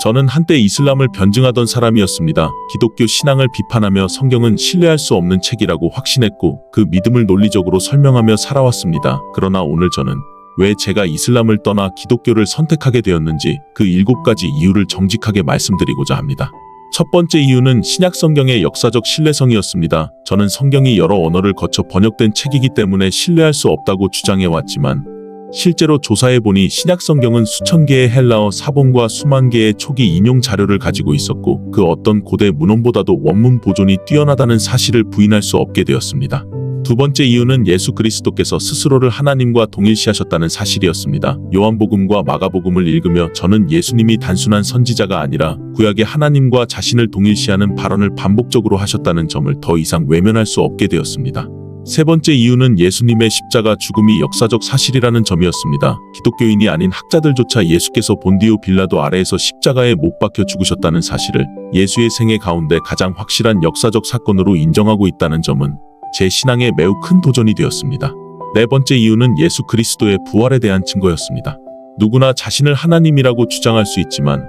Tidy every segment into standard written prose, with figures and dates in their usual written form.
저는 한때 이슬람을 변증하던 사람이었습니다. 기독교 신앙을 비판하며 성경은 신뢰할 수 없는 책이라고 확신했고 그 믿음을 논리적으로 설명하며 살아왔습니다. 그러나 오늘 저는 왜 제가 이슬람을 떠나 기독교를 선택하게 되었는지 그 7가지 이유를 정직하게 말씀드리고자 합니다. 첫 번째 이유는 신약 성경의 역사적 신뢰성이었습니다. 저는 성경이 여러 언어를 거쳐 번역된 책이기 때문에 신뢰할 수 없다고 주장해왔지만 실제로 조사해보니 신약 성경은 수천 개의 헬라어 사본과 수만 개의 초기 인용 자료를 가지고 있었고 그 어떤 고대 문헌보다도 원문 보존이 뛰어나다는 사실을 부인할 수 없게 되었습니다. 두 번째 이유는 예수 그리스도께서 스스로를 하나님과 동일시하셨다는 사실이었습니다. 요한복음과 마가복음을 읽으며 저는 예수님이 단순한 선지자가 아니라 구약의 하나님과 자신을 동일시하는 발언을 반복적으로 하셨다는 점을 더 이상 외면할 수 없게 되었습니다. 세 번째 이유는 예수님의 십자가 죽음이 역사적 사실이라는 점이었습니다. 기독교인이 아닌 학자들조차 예수께서 본디오 빌라도 아래에서 십자가에 못 박혀 죽으셨다는 사실을 예수의 생애 가운데 가장 확실한 역사적 사건으로 인정하고 있다는 점은 제 신앙에 매우 큰 도전이 되었습니다. 네 번째 이유는 예수 그리스도의 부활에 대한 증거였습니다. 누구나 자신을 하나님이라고 주장할 수 있지만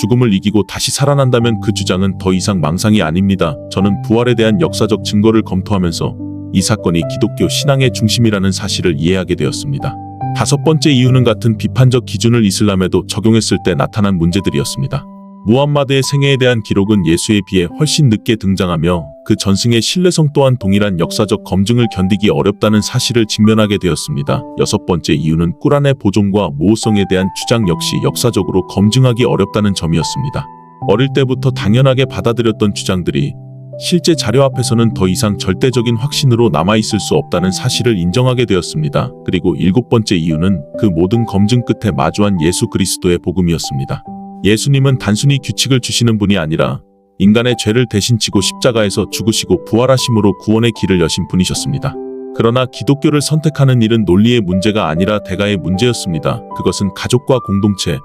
죽음을 이기고 다시 살아난다면 그 주장은 더 이상 망상이 아닙니다. 저는 부활에 대한 역사적 증거를 검토하면서 이 사건이 기독교 신앙의 중심이라는 사실을 이해하게 되었습니다. 다섯 번째 이유는 같은 비판적 기준을 이슬람에도 적용했을 때 나타난 문제들이었습니다. 무함마드의 생애에 대한 기록은 예수에 비해 훨씬 늦게 등장하며 그 전승의 신뢰성 또한 동일한 역사적 검증을 견디기 어렵다는 사실을 직면하게 되었습니다. 여섯 번째 이유는 꾸란의 보존과 모호성에 대한 주장 역시 역사적으로 검증하기 어렵다는 점이었습니다. 어릴 때부터 당연하게 받아들였던 주장들이 실제 자료 앞에서는 더 이상 절대적인 확신으로 남아있을 수 없다는 사실을 인정하게 되었습니다. 그리고 일곱 번째 이유는 그 모든 검증 끝에 마주한 예수 그리스도의 복음이었습니다. 예수님은 단순히 규칙을 주시는 분이 아니라 인간의 죄를 대신 지고 십자가에서 죽으시고 부활하심으로 구원의 길을 여신 분이셨습니다. 그러나 기독교를 선택하는 일은 논리의 문제가 아니라 대가의 문제였습니다. 그것은 가족과 공동체,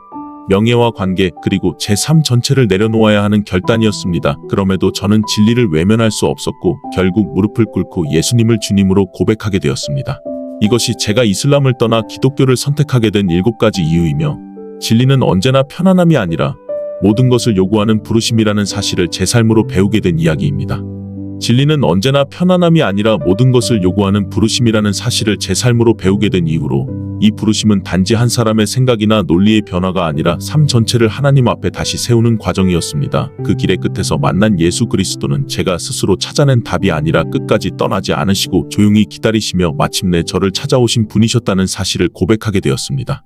명예와 관계, 그리고 제3 전체를 내려놓아야 하는 결단이었습니다. 그럼에도 저는 진리를 외면할 수 없었고 결국 무릎을 꿇고 예수님을 주님으로 고백하게 되었습니다. 이것이 제가 이슬람을 떠나 기독교를 선택하게 된 7가지 이유이며 진리는 언제나 편안함이 아니라 모든 것을 요구하는 부르심이라는 사실을 제 삶으로 배우게 된 이야기입니다. 진리는 언제나 편안함이 아니라 모든 것을 요구하는 부르심이라는 사실을 제 삶으로 배우게 된 이후로 이 부르심은 단지 한 사람의 생각이나 논리의 변화가 아니라 삶 전체를 하나님 앞에 다시 세우는 과정이었습니다. 그 길의 끝에서 만난 예수 그리스도는 제가 스스로 찾아낸 답이 아니라 끝까지 떠나지 않으시고 조용히 기다리시며 마침내 저를 찾아오신 분이셨다는 사실을 고백하게 되었습니다.